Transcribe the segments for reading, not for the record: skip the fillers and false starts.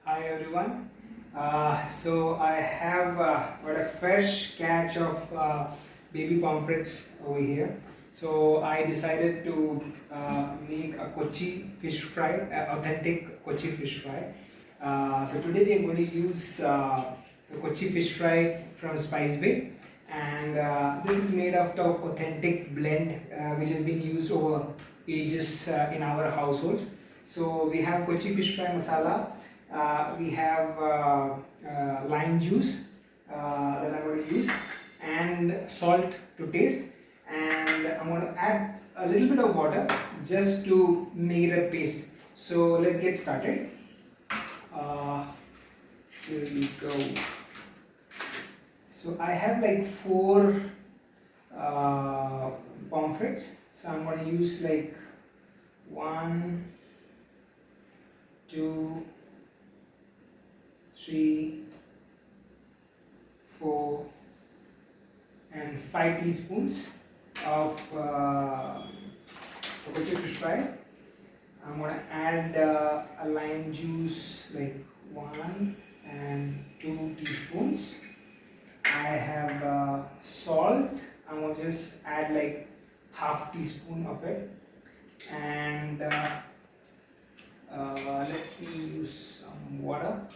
Hi everyone. So I have got a fresh catch of baby pomfrets over here. So I decided to make a Kochi fish fry, authentic Kochi fish fry. So today we are going to use the Kochi fish fry from SPICEBAY, and this is made out of authentic blend which has been used over ages in our households. So we have Kochi Fish Fry Masala, we have lime juice that I'm going to use, and salt to taste, and I'm going to add a little bit of water just to make it a paste. So let's get started. Here we go. So I have like 4 pomfrets, so I'm going to use like 1, 2, 3, 4 and 5 teaspoons of Kochi fish fry. I'm going to add a lime juice like 1 and 2 teaspoons. I have salt. I'm going to just add like half teaspoon of it, and let me use some water.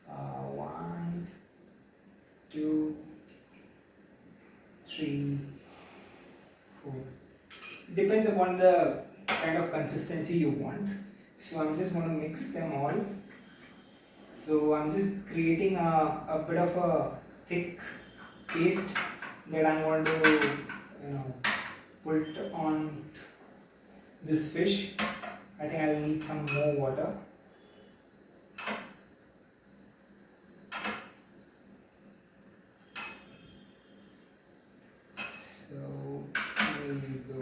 1, 2, 3, 4. Depends upon the kind of consistency you want. So I'm just going to mix them all. So I'm just creating a bit of a thick paste that I'm going to put on this fish. I think I'll need some more water. So here you go.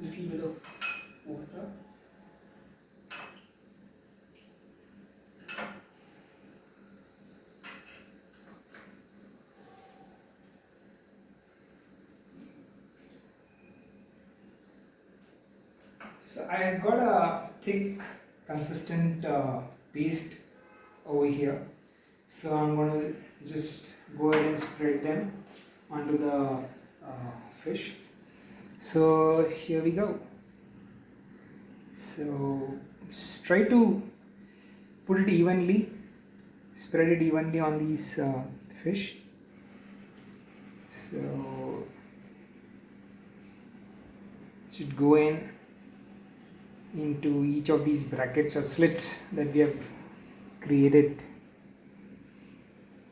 Little bit of water. So I have got a thick, consistent paste over here. So I'm going to just go ahead and spread them onto the fish. So here we go. So just try to put it evenly, spread it evenly on these fish. So it should go into each of these brackets or slits that we have created,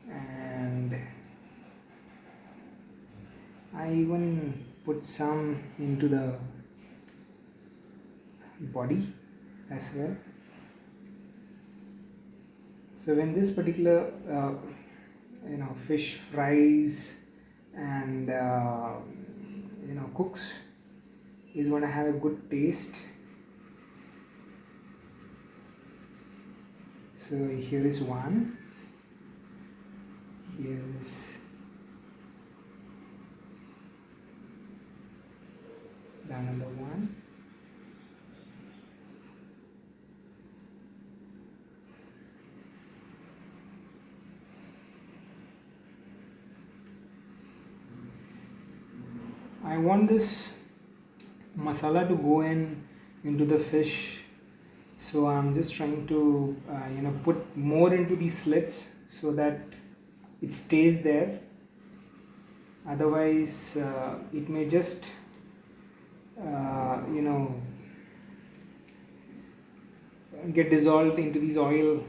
and I even put some into the body as well. So when this particular fish fries and cooks, is going to have a good taste. So here is one, here is the another one, I want this masala to go into the fish. So I'm just trying to put more into these slits so that it stays there. Otherwise it may just get dissolved into this oil.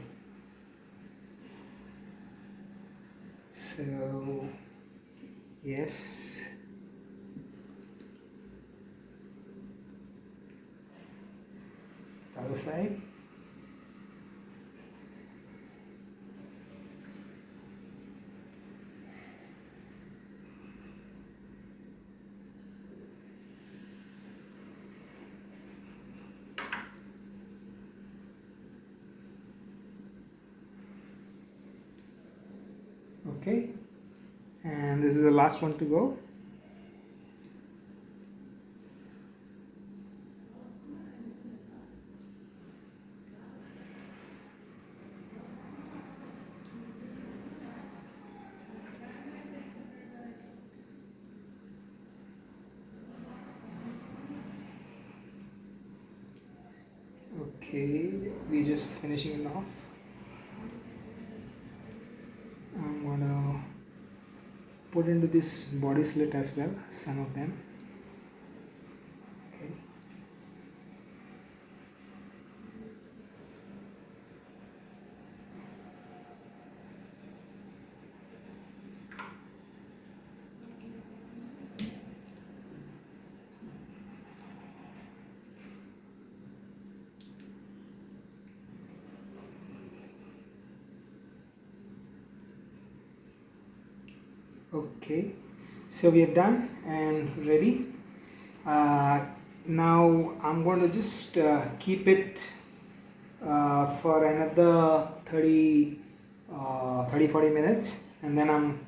So yes, the other side. Okay, and this is the last one to go. Okay, we're just finishing it off. I'm gonna put into this body slit as well, some of them. Okay. Okay, so we are done and ready. Now I'm going to just keep it for another 40 minutes, and then I'm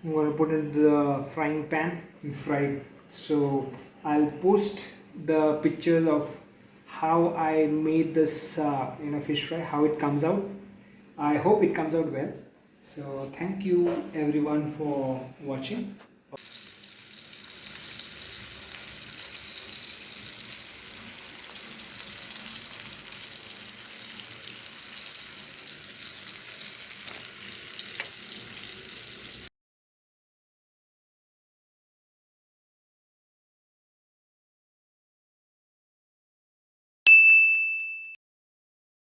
going to put it in the frying pan and fry it. So I'll post the pictures of how I made this fish fry, how it comes out. I hope it comes out well. So thank you everyone for watching.